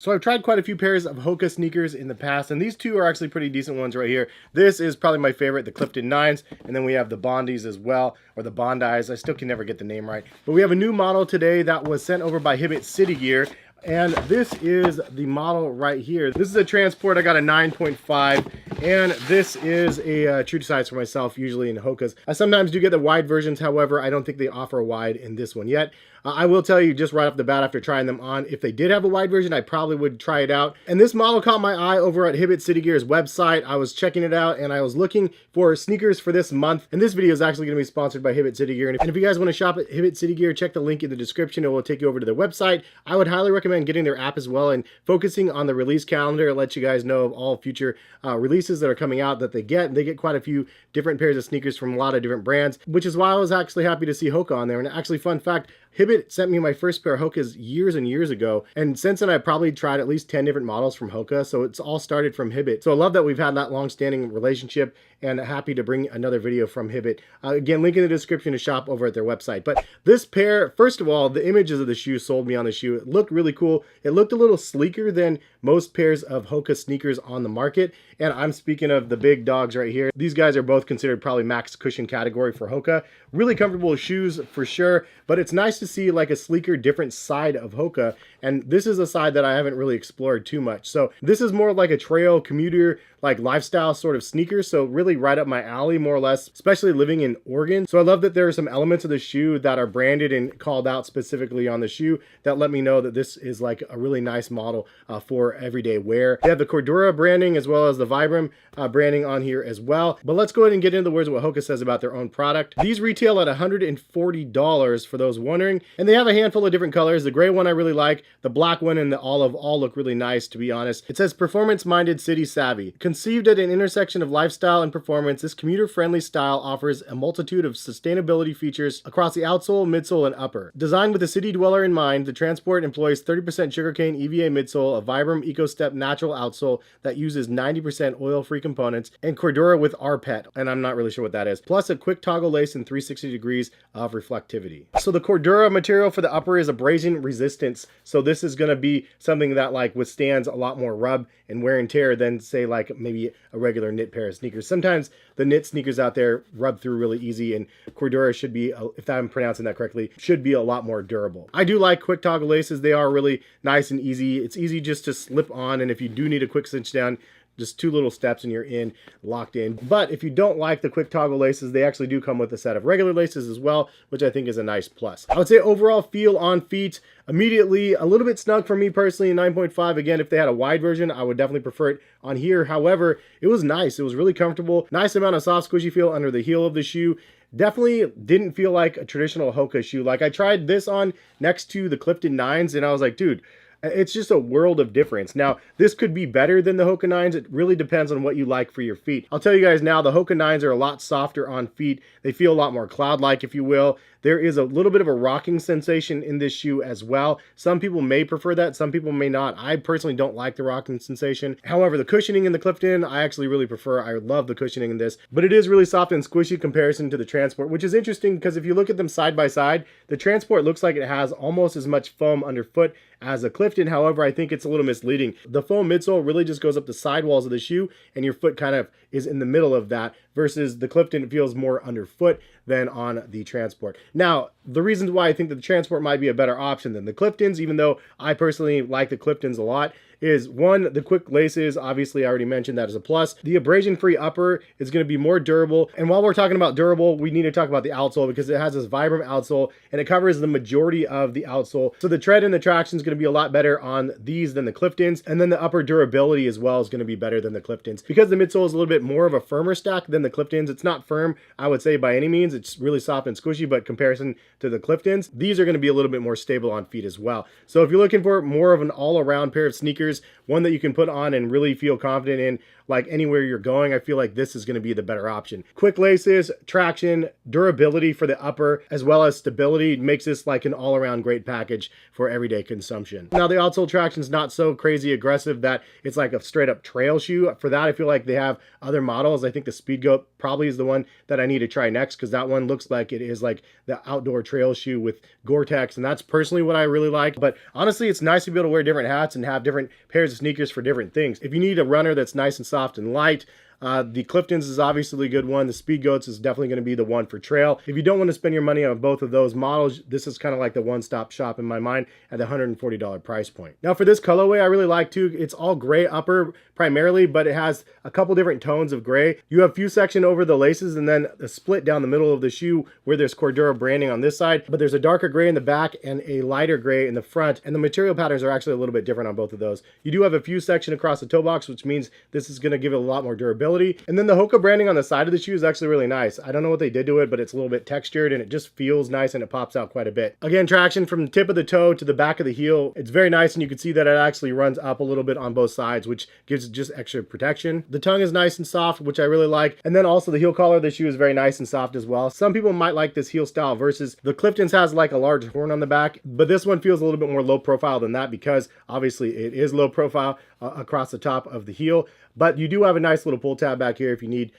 So I've tried quite a few pairs of Hoka sneakers in the past, and these two are actually pretty decent ones right here. This is probably my favorite, the Clifton 9s, and then we have the Bondies as well, or the Bondis. I still can never get the name right. But we have a new model today that was sent over by Hibbett City Gear, and this is the model right here. This is a Transport. I got a 9.5, and this is a true to size for myself, usually in Hokas. I sometimes do get the wide versions, however, I don't think they offer a wide in this one yet. I will tell you just right off the bat after trying them on, if they did have a wide version, I probably would try it out. And this model caught my eye over at Hibbett City Gear's website. I was checking it out and I was looking for sneakers for this month. And this video is actually going to be sponsored by Hibbett City Gear. And if you guys want to shop at Hibbett City Gear, check the link in the description. It will take you over to their website. I would highly recommend getting their app as well and focusing on the release calendar. It lets you guys know of all future releases that are coming out that they get. And they get quite a few different pairs of sneakers from a lot of different brands, which is why I was actually happy to see Hoka on there. And actually, fun fact, Hibbett sent me my first pair of Hokas years and years ago, and since then I've probably tried at least 10 different models from Hoka, so it's all started from Hibbett. So I love that we've had that long-standing relationship, and happy to bring another video from Hibbett. Again, link in the description to shop over at their website. But this pair, first of all, the images of the shoe sold me on the shoe. It looked really cool. It looked a little sleeker than most pairs of Hoka sneakers on the market, and I'm speaking of the big dogs right here. These guys are both considered probably max cushion category for Hoka. Really comfortable shoes for sure, but it's nice to see like a sleeker, different side of Hoka, and this is a side that I haven't really explored too much. So this is more like a trail commuter, like lifestyle sort of sneaker, so really right up my alley more or less, especially living in Oregon. So I love that there are some elements of the shoe that are branded and called out specifically on the shoe that let me know that this is like a really nice model for everyday wear. They have the Cordura branding as well as the Vibram branding on here as well. But let's go ahead and get into the words of what Hoka says about their own product. These retail at $140 for those wondering, and they have a handful of different colors. The gray one I really like, the black one and the olive all look really nice, to be honest. It says performance-minded, city savvy. Conceived at an intersection of lifestyle and performance, this commuter-friendly style offers a multitude of sustainability features across the outsole, midsole, and upper. Designed with the city dweller in mind, the Transport employs 30% sugarcane EVA midsole, a Vibram EcoStep natural outsole that uses 90% oil-free components, and Cordura with RPET, and I'm not really sure what that is, plus a quick toggle lace and 360 degrees of reflectivity. So the Cordura material for the upper is abrasion resistance, so this is going to be something that like withstands a lot more rub and wear and tear than say like maybe a regular knit pair of sneakers. Sometimes the knit sneakers out there rub through really easy, and Cordura should be, if I'm pronouncing that correctly, should be a lot more durable. I do like quick toggle laces. They are really nice and easy. It's easy just to slip on, and if you do need a quick cinch down, just 2 little steps and you're in, locked in. But if you don't like the quick toggle laces, they actually do come with a set of regular laces as well, which I think is a nice plus. I would say overall feel on feet, immediately a little bit snug for me personally in 9.5. Again, if they had a wide version, I would definitely prefer it on here. However, it was nice. It was really comfortable. Nice amount of soft squishy feel under the heel of the shoe. Definitely didn't feel like a traditional Hoka shoe. Like I tried this on next to the Clifton 9s and I was like, dude, it's just a world of difference. Now, this could be better than the Hoka 9s. It really depends on what you like for your feet. I'll tell you guys now, the Hoka 9s are a lot softer on feet. They feel a lot more cloud-like, if you will. There is a little bit of a rocking sensation in this shoe as well. Some people may prefer that, some people may not. I personally don't like the rocking sensation. However, the cushioning in the Clifton, I actually really prefer. I love the cushioning in this, but it is really soft and squishy in comparison to the Transport, which is interesting because if you look at them side by side, the Transport looks like it has almost as much foam underfoot as a Clifton. However, I think it's a little misleading. The foam midsole really just goes up the sidewalls of the shoe and your foot kind of is in the middle of that, versus the Clifton feels more underfoot than on the Transport. Now, the reasons why I think that the Transport might be a better option than the Cliftons, even though I personally like the Cliftons a lot, is one, the quick laces. Obviously, I already mentioned that as a plus. The abrasion-free upper is going to be more durable. And while we're talking about durable, we need to talk about the outsole because it has this Vibram outsole and it covers the majority of the outsole. So the tread and the traction is going to be a lot better on these than the Cliftons. And then the upper durability as well is going to be better than the Cliftons. Because the midsole is a little bit more of a firmer stack than the Cliftons. It's not firm, I would say, by any means. It's really soft and squishy, but comparison to the Cliftons, these are going to be a little bit more stable on feet as well. So if you're looking for more of an all-around pair of sneakers, one that you can put on and really feel confident in, like anywhere you're going, I feel like this is going to be the better option. Quick laces, traction, durability for the upper, as well as stability makes this like an all-around great package for everyday consumption. Now the outsole traction is not so crazy aggressive that it's like a straight up trail shoe. For that, I feel like they have other models. I think the Speedgoat probably is the one that I need to try next, because that one looks like it is like the outdoor trail shoe with Gore-Tex, and that's personally what I really like. But honestly, it's nice to be able to wear different hats and have different pairs of sneakers for different things. If you need a runner that's nice and soft and light, the Cliftons is obviously a good one. The Speed Goats is definitely going to be the one for trail. If you don't want to spend your money on both of those models, this is kind of like the one-stop shop in my mind at the $140 price point. Now for this colorway, I really like too. It's all gray upper primarily, but it has a couple different tones of gray. You have few section over the laces and then a split down the middle of the shoe where there's Cordura branding on this side, but there's a darker gray in the back and a lighter gray in the front, and the material patterns are actually a little bit different on both of those. You do have a few section across the toe box, which means this is going to give it a lot more durability. And then the Hoka branding on the side of the shoe is actually really nice. I don't know what they did to it, but it's a little bit textured and it just feels nice and it pops out quite a bit. Again, traction from the tip of the toe to the back of the heel. It's very nice, and you can see that it actually runs up a little bit on both sides, which gives it just extra protection. The tongue is nice and soft, which I really like. And then also the heel collar of the shoe is very nice and soft as well. Some people might like this heel style versus the Clifton's has like a large horn on the back, but this one feels a little bit more low profile than that because obviously it is low profile across the top of the heel. But you do have a nice little pull tab back here if you need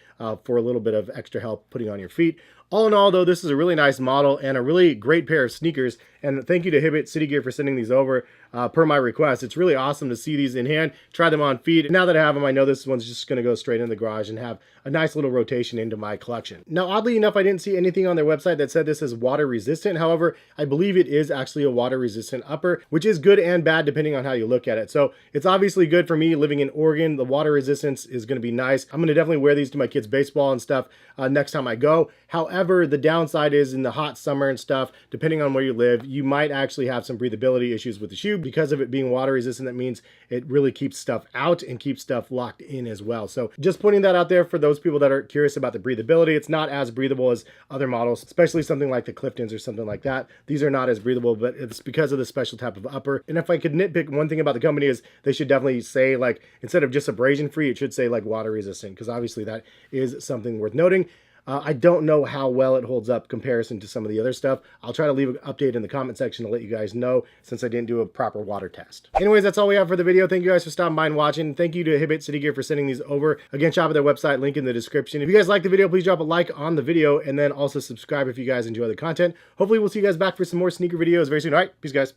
for a little bit of extra help putting on your feet. All in all, though, this is a really nice model and a really great pair of sneakers. And thank you to Hibbett City Gear for sending these over per my request. It's really awesome to see these in hand, try them on feet. And now that I have them, I know this one's just going to go straight in the garage and have a nice little rotation into my collection. Now, oddly enough, I didn't see anything on their website that said this is water resistant. However, I believe it is actually a water resistant upper, which is good and bad depending on how you look at it. So it's obviously good for me living in Oregon. The water resistance is going to be nice. I'm going to definitely wear these to my kids' baseball and stuff next time I go. However, the downside is in the hot summer and stuff, depending on where you live, you might actually have some breathability issues with the shoe. Because of it being water resistant, that means it really keeps stuff out and keeps stuff locked in as well. So just putting that out there for those people that are curious about the breathability. It's not as breathable as other models, especially something like the Cliftons or something like that. These are not as breathable, but it's because of the special type of upper. And if I could nitpick one thing about the company is they should definitely say, like, instead of just abrasion free, it should say like water resistant, because obviously that is something worth noting. I don't know how well it holds up comparison to some of the other stuff. I'll try to leave an update in the comment section to let you guys know, since I didn't do a proper water test. Anyways, that's all we have for the video. Thank you guys for stopping by and watching. Thank you to Hibbett City Gear for sending these over. Again, shop at their website, link in the description. If you guys like the video, please drop a like on the video, and then also subscribe if you guys enjoy the content. Hopefully we'll see you guys back for some more sneaker videos very soon. All right, peace guys.